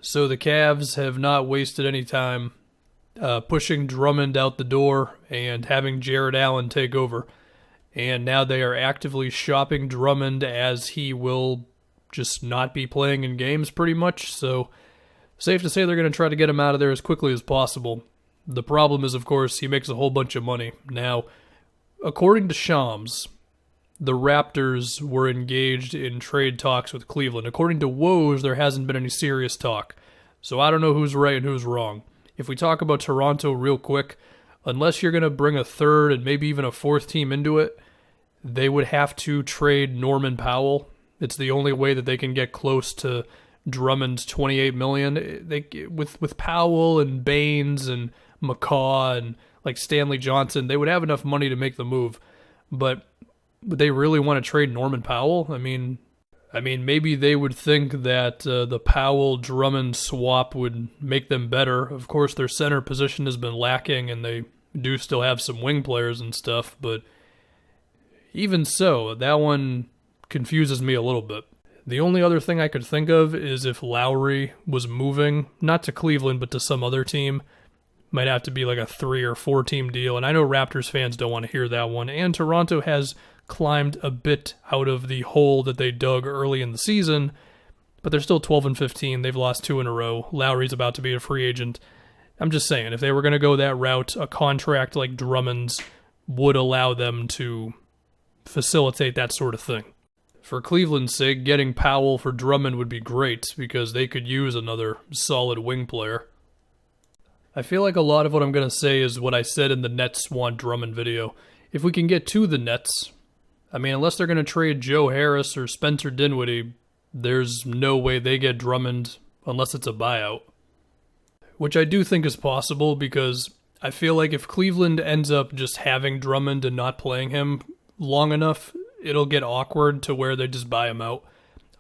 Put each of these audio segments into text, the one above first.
So the Cavs have not wasted any time pushing Drummond out the door and having Jarrett Allen take over. And now they are actively shopping Drummond, as he will just not be playing in games pretty much. So safe to say they're going to try to get him out of there as quickly as possible. The problem is, of course, he makes a whole bunch of money. Now, according to Shams, the Raptors were engaged in trade talks with Cleveland. According to Woj, there hasn't been any serious talk. So I don't know who's right and who's wrong. If we talk about Toronto real quick, unless you're going to bring a third and maybe even a fourth team into it, they would have to trade Norman Powell. It's the only way that they can get close to Drummond's $28 million. With Powell and Baines and McCaw and like Stanley Johnson, they would have enough money to make the move. But would they really want to trade Norman Powell? I mean, maybe they would think that the Powell-Drummond swap would make them better. Of course, their center position has been lacking, and they do still have some wing players and stuff. But even so, that one confuses me a little bit. The only other thing I could think of is if Lowry was moving, not to Cleveland, but to some other team. Might have to be like a 3 or 4 team deal, and I know Raptors fans don't want to hear that one. And Toronto has climbed a bit out of the hole that they dug early in the season, but they're still 12-15. They've lost 2 in a row. Lowry's about to be a free agent. I'm just saying, if they were going to go that route, a contract like Drummond's would allow them to facilitate that sort of thing. For Cleveland's sake, getting Powell for Drummond would be great, because they could use another solid wing player. I feel like a lot of what I'm going to say is what I said in the Nets want Drummond video. If we can get to the Nets, unless they're going to trade Joe Harris or Spencer Dinwiddie, there's no way they get Drummond unless it's a buyout. Which I do think is possible, because I feel like if Cleveland ends up just having Drummond and not playing him long enough, it'll get awkward to where they just buy him out.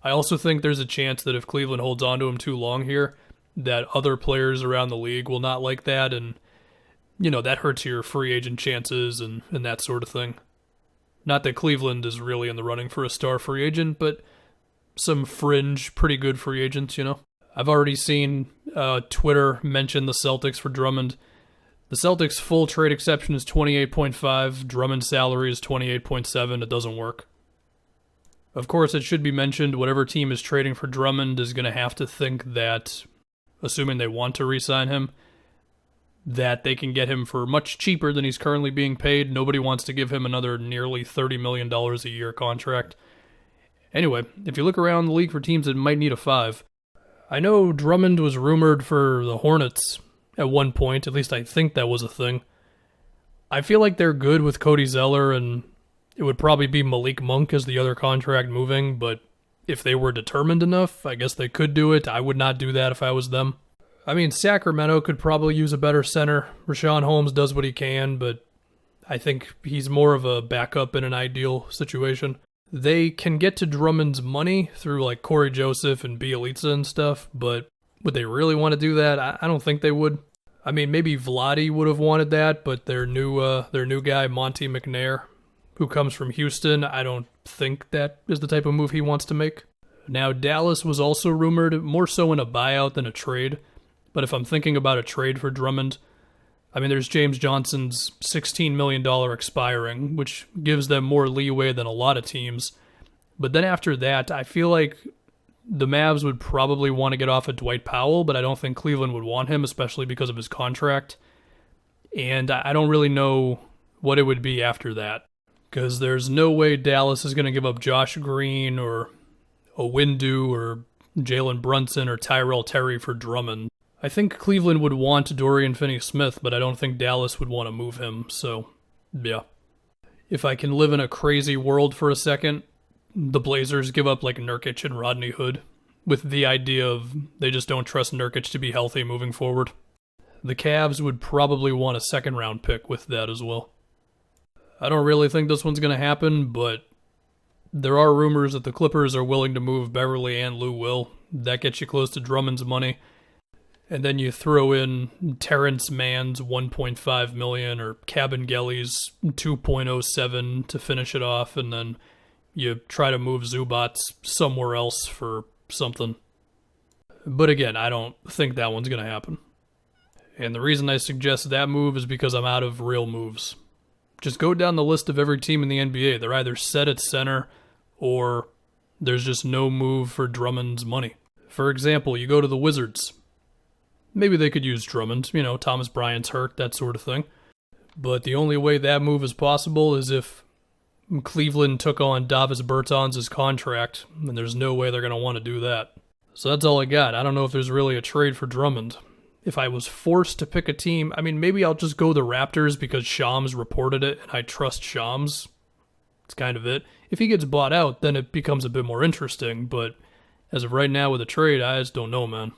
I also think there's a chance that if Cleveland holds on to him too long here, that other players around the league will not like that, and, that hurts your free agent chances and that sort of thing. Not that Cleveland is really in the running for a star free agent, but some fringe, pretty good free agents, I've already seen Twitter mention the Celtics for Drummond. The Celtics' full trade exception is 28.5. Drummond's salary is 28.7. It doesn't work. Of course, it should be mentioned, whatever team is trading for Drummond is going to have to think that, assuming they want to re-sign him, that they can get him for much cheaper than he's currently being paid. Nobody wants to give him another nearly $30 million a year contract. Anyway, if you look around the league for teams that might need a 5, I know Drummond was rumored for the Hornets at one point. At least I think that was a thing. I feel like they're good with Cody Zeller, and it would probably be Malik Monk as the other contract moving, but if they were determined enough, I guess they could do it. I would not do that if I was them. Sacramento could probably use a better center. Rashawn Holmes does what he can, but I think he's more of a backup in an ideal situation. They can get to Drummond's money through like Corey Joseph and Bielitsa and stuff, but would they really want to do that? I don't think they would. Maybe Vlade would have wanted that, but their new guy, Monty McNair, who comes from Houston, I don't think that is the type of move he wants to make. Now, Dallas was also rumored, more so in a buyout than a trade. But if I'm thinking about a trade for Drummond, there's James Johnson's $16 million expiring, which gives them more leeway than a lot of teams. But then after that, I feel like the Mavs would probably want to get off of Dwight Powell, but I don't think Cleveland would want him, especially because of his contract. And I don't really know what it would be after that, because there's no way Dallas is going to give up Josh Green or Owindu or Jalen Brunson or Tyrell Terry for Drummond. I think Cleveland would want Dorian Finney-Smith, but I don't think Dallas would want to move him, so yeah. If I can live in a crazy world for a second, the Blazers give up like Nurkic and Rodney Hood, with the idea of they just don't trust Nurkic to be healthy moving forward. The Cavs would probably want a second-round pick with that as well. I don't really think this one's going to happen, but there are rumors that the Clippers are willing to move Beverly and Lou Will. That gets you close to Drummond's money. And then you throw in Terrence Mann's $1.5 million or Kabengele's $2.07 to finish it off, and then you try to move Zubats somewhere else for something. But again, I don't think that one's going to happen. And the reason I suggest that move is because I'm out of real moves. Just go down the list of every team in the NBA. They're either set at center or there's just no move for Drummond's money. For example, you go to the Wizards. Maybe they could use Drummond, Thomas Bryant's hurt, that sort of thing. But the only way that move is possible is if Cleveland took on Davis Bertans' contract, and there's no way they're going to want to do that. So that's all I got. I don't know if there's really a trade for Drummond. If I was forced to pick a team, maybe I'll just go the Raptors because Shams reported it, and I trust Shams. It's kind of it. If he gets bought out, then it becomes a bit more interesting, but as of right now with a trade, I just don't know, man.